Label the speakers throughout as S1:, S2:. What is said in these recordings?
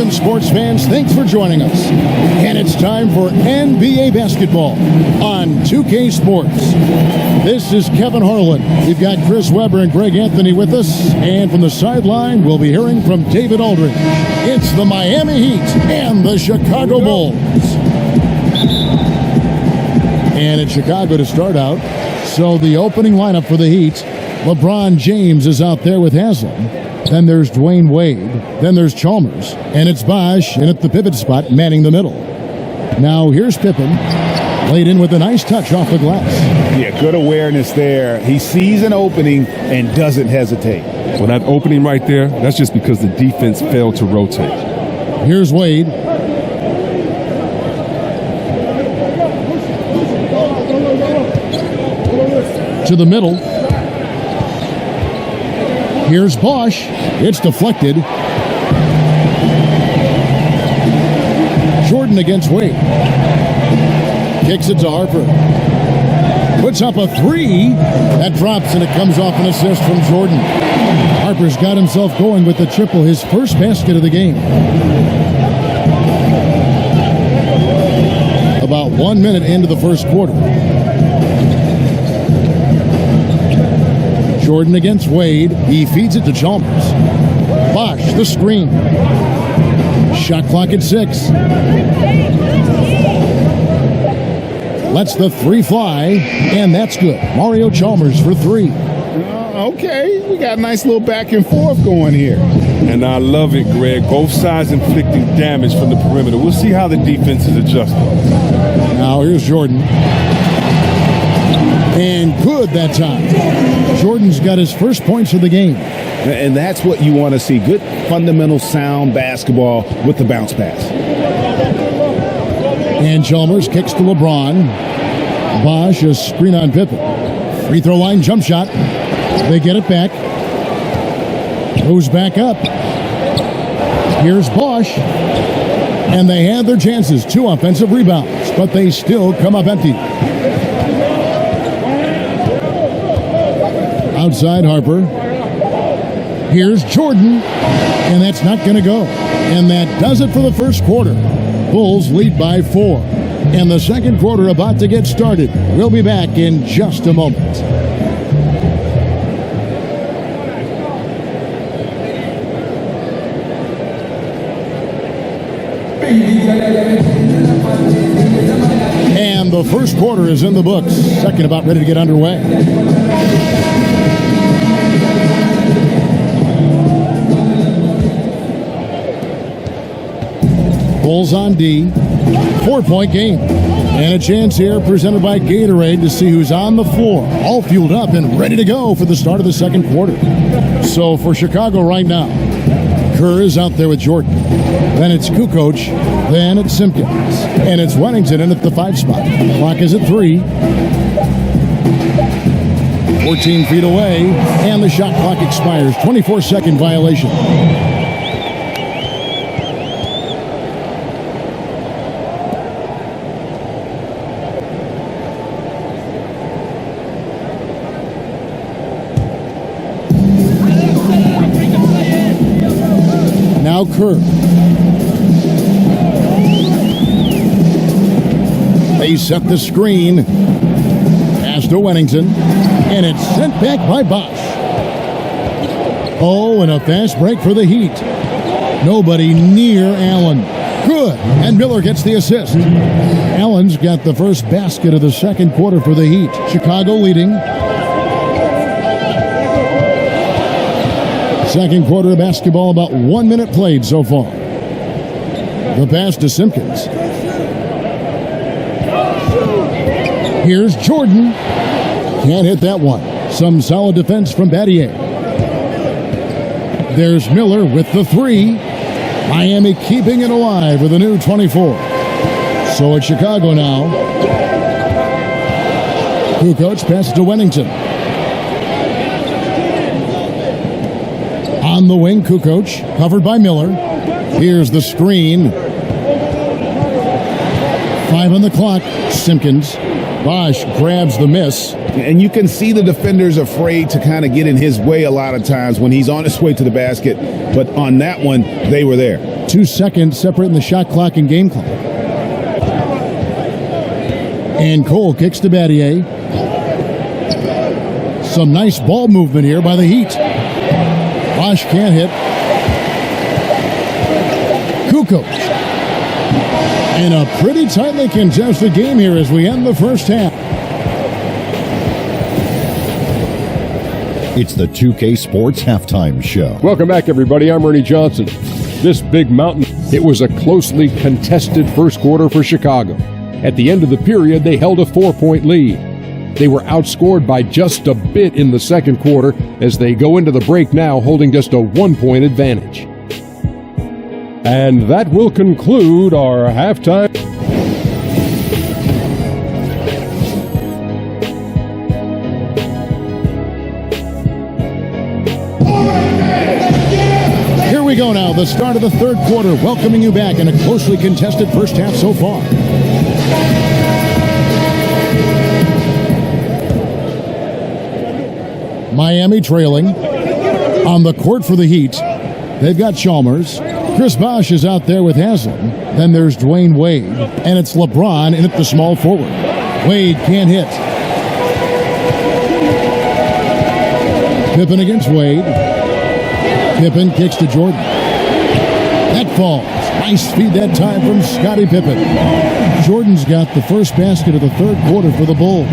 S1: Welcome, sports fans. Thanks for joining us. And it's time for NBA basketball on 2K Sports. This is Kevin Harlan. We've got Chris Webber and Greg Anthony with us. And from the sideline, we'll be hearing from David Aldridge. It's the Miami Heat and the Chicago Bulls. And it's Chicago to start out. So the opening lineup for the Heat, LeBron James is out there with Haslem. Then there's Dwyane Wade. Then there's Chalmers. And it's Bosh in at the pivot spot, manning the middle. Now here's Pippen, laid in with a nice touch off the glass.
S2: Yeah, good awareness there. He sees an opening and doesn't hesitate.
S3: Well, that opening right there, that's just because the defense failed to rotate.
S1: Here's Wade. To the middle. Here's Bosh. It's deflected. Jordan against Wade. Kicks it to Harper. Puts up a three. That drops and it comes off an assist from Jordan. Harper's got himself going with the triple, his first basket of the game. About 1 minute into the first quarter. Jordan against Wade. He feeds it to Chalmers. Bosh, the screen. Shot clock at 6. Lets the three fly, and that's good. Mario Chalmers for 3.
S2: Okay, we got a nice little back and forth going here.
S3: And I love it, Greg. Both sides inflicting damage from the perimeter. We'll see how the defense is adjusting.
S1: Now here's Jordan. And good that time. Jordan's got his first points of the game.
S2: And that's what you want to see. Good, fundamental, sound basketball with the bounce pass.
S1: And Chalmers kicks to LeBron. Bosh, a screen on Pippen. Free throw line jump shot. They get it back. Goes back up. Here's Bosh. And they had their chances. 2 offensive rebounds. But they still come up empty. Outside Harper. Here's Jordan. And that's not going to go. And that does it for the first quarter. Bulls lead by 4. And the second quarter about to get started. We'll be back in just a moment. And the first quarter is in the books. Second about ready to get underway. Bulls on D. 4-point game. And a chance here presented by Gatorade to see who's on the floor. All fueled up and ready to go for the start of the second quarter. So for Chicago right now, Kerr is out there with Jordan. Then it's Kukoc. Then it's Simpkins. And it's Wennington in at the 5 spot. Clock is at 3. 14 feet away. And the shot clock expires. 24-second violation. Now Kerr. They set the screen. Pass to Wennington. And it's sent back by Bosh. Oh, and a fast break for the Heat. Nobody near Allen. Good. And Miller gets the assist. Allen's got the first basket of the second quarter for the Heat. Chicago leading. Second quarter of basketball, about 1 minute played so far. The pass to Simpkins. Here's Jordan. Can't hit that one. Some solid defense from Battier. There's Miller with the 3. Miami keeping it alive with a new 24. So it's Chicago now. Kukoc passes to Wennington. On the wing, Kukoc, covered by Miller. Here's the screen. 5 on the clock. Simpkins. Bosh grabs the miss.
S2: And you can see the defenders afraid to kind of get in his way a lot of times when he's on his way to the basket. But on that one, they were there.
S1: 2 seconds separating the shot clock and game clock. And Cole kicks to Battier. Some nice ball movement here by the Heat. Bosh can't hit. Kukoc. In a pretty tightly contested game here as we end the first half.
S4: It's the 2K Sports Halftime Show.
S5: Welcome back, everybody. I'm Ernie Johnson. This big mountain, it was a closely contested first quarter for Chicago. At the end of the period, they held a 4-point lead. They were outscored by just a bit in the second quarter as they go into the break now holding just a 1-point advantage. And that will conclude our halftime.
S1: Here we go now, the start of the third quarter, welcoming you back in a closely contested first half so far. Miami trailing. On the court for the Heat, they've got Chalmers. Chris Bosh is out there with Haslem. Then there's Dwyane Wade, and it's LeBron in at the small forward. Wade can't hit. Pippen against Wade. Pippen kicks to Jordan. That falls. Nice feed that time from Scottie Pippen. Jordan's got the first basket of the third quarter for the Bulls.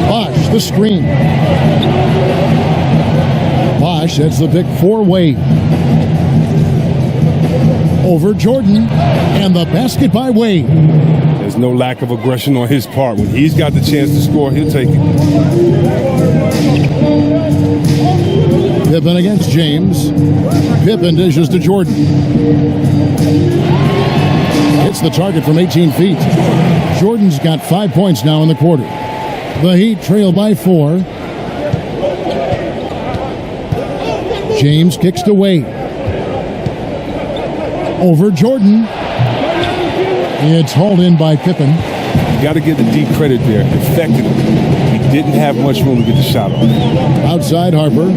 S1: Bosh, the screen. Bosh, that's the pick for Wade. Over Jordan, and the basket by Wade.
S3: There's no lack of aggression on his part. When he's got the chance to score, he'll take it.
S1: Pippen against James. Pippen dishes to Jordan. Hits the target from 18 feet. Jordan's got 5 points now in the quarter. The Heat trail by 4. James kicks to Wade. Over Jordan. It's hauled in by Pippen.
S3: You got to give the D credit there. Effectively. He didn't have much room to get the shot off.
S1: Outside Harper.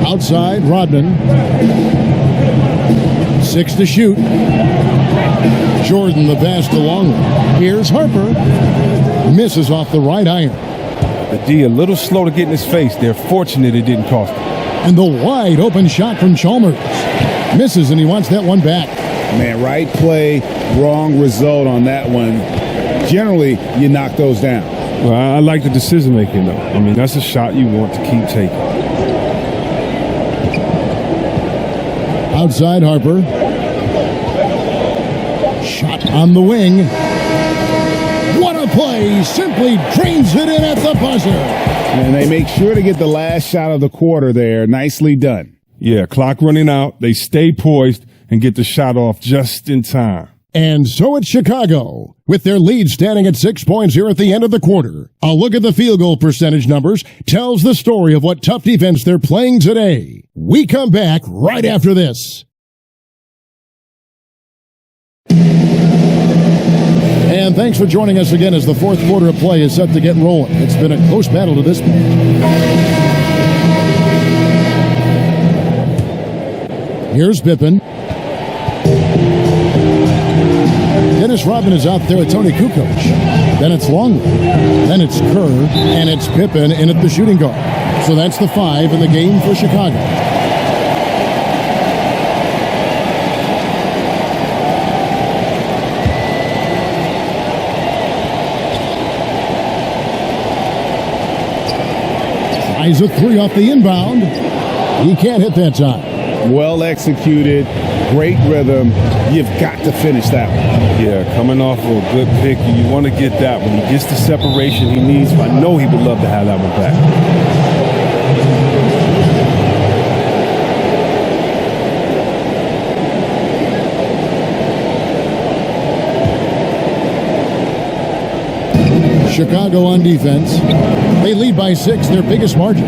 S1: Outside Rodman. 6 to shoot. Jordan the pass to Longley. Here's Harper. Misses off the right iron.
S3: The D a little slow to get in his face. They're fortunate it didn't cost him.
S1: And the wide open shot from Chalmers. Misses, and he wants that one back.
S2: Man, right play, wrong result on that one. Generally, you knock those down.
S3: Well, I like the decision making, though. I mean, that's a shot you want to keep taking.
S1: Outside Harper. Shot on the wing. What a play! Simply drains it in at the buzzer.
S2: And they make sure to get the last shot of the quarter there. Nicely done.
S3: Yeah, clock running out. They stay poised and get the shot off just in time.
S1: And so it's Chicago, with their lead standing at 6 points here at the end of the quarter. A look at the field goal percentage numbers tells the story of what tough defense they're playing today. We come back right after this. And thanks for joining us again as the fourth quarter of play is set to get rolling. It's been a close battle to this point. Here's Pippen. Dennis Rodman is out there with Tony Kukoc. Then it's Longley. Then it's Kerr. And it's Pippen in at the shooting guard. So that's the 5 in the game for Chicago. Tries a 3 off the inbound. He can't hit that time.
S2: Well executed, great rhythm. You've got to finish that one.
S3: Yeah, coming off of a good pick, you want to get that when he gets the separation he needs. I know he would love to have that one back.
S1: Chicago on defense. They lead by 6, their biggest margin.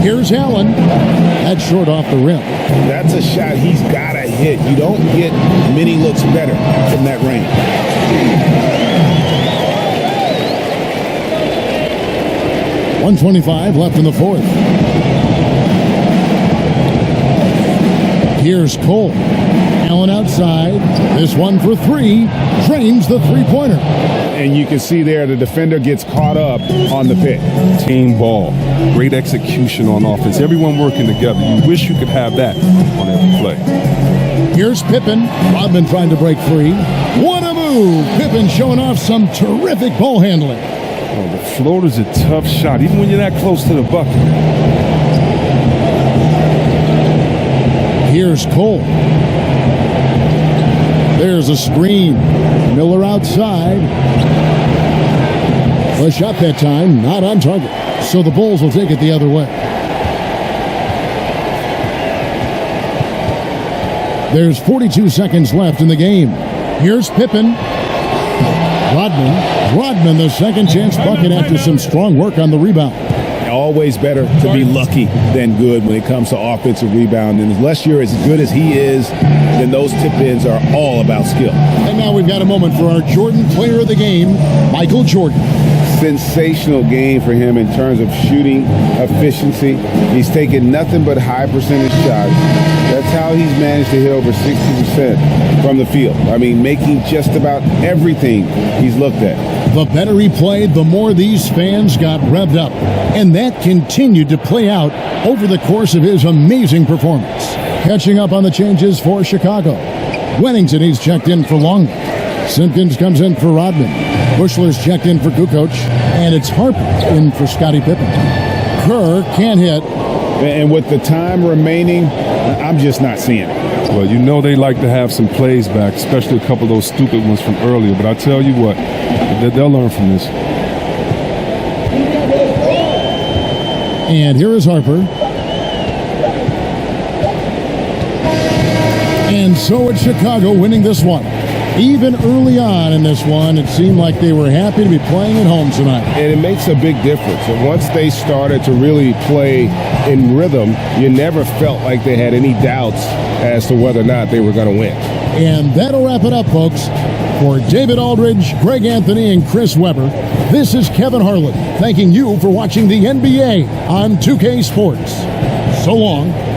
S1: Here's Allen. That's short off the rim.
S2: That's a shot he's got to hit. You don't get many looks better from that range.
S1: 1:25 left in the fourth. Here's Cole. Allen outside. This one for three. Drains the three-pointer.
S2: And you can see there the defender gets caught up on the pick.
S3: Team ball. Great execution on offense. Everyone working together. You wish you could have that on every play.
S1: Here's Pippen. Rodman trying to break free. What a move. Pippen showing off some terrific ball handling.
S3: Oh, the floater's a tough shot, even when you're that close to the bucket.
S1: Here's Cole. There's a screen. Miller outside. A shot that time, not on target. So the Bulls will take it the other way. There's 42 seconds left in the game. Here's Pippen. Rodman, the second chance bucket after some strong work on the rebound.
S2: Always better to be lucky than good when it comes to offensive rebound. And unless you're as good as he is, then those tip-ins are all about skill.
S1: And now we've got a moment for our Jordan player of the game, Michael Jordan.
S2: Sensational game for him in terms of shooting efficiency. He's taken nothing but high percentage shots. That's how he's managed to hit over 60% from the field. I mean, making just about everything he's looked at.
S1: The better he played, the more these fans got revved up. And that continued to play out over the course of his amazing performance. Catching up on the changes for Chicago. Wennington, he's checked in for Longley. Simpkins comes in for Rodman. Bushler's checked in for Kukoc. And it's Harper in for Scottie Pippen. Kerr can't hit.
S2: And with the time remaining, I'm just not seeing it.
S3: Well, you know they like to have some plays back, especially a couple of those stupid ones from earlier. But I tell you what, they'll learn from this.
S1: And here is Harper. And so it's Chicago winning this one. Even early on in this one, it seemed like they were happy to be playing at home tonight.
S2: And it makes a big difference. And once they started to really play in rhythm, you never felt like they had any doubts as to whether or not they were going to win.
S1: And that'll wrap it up, folks. For David Aldridge, Greg Anthony, and Chris Webber, this is Kevin Harlan thanking you for watching the NBA on 2K Sports. So long.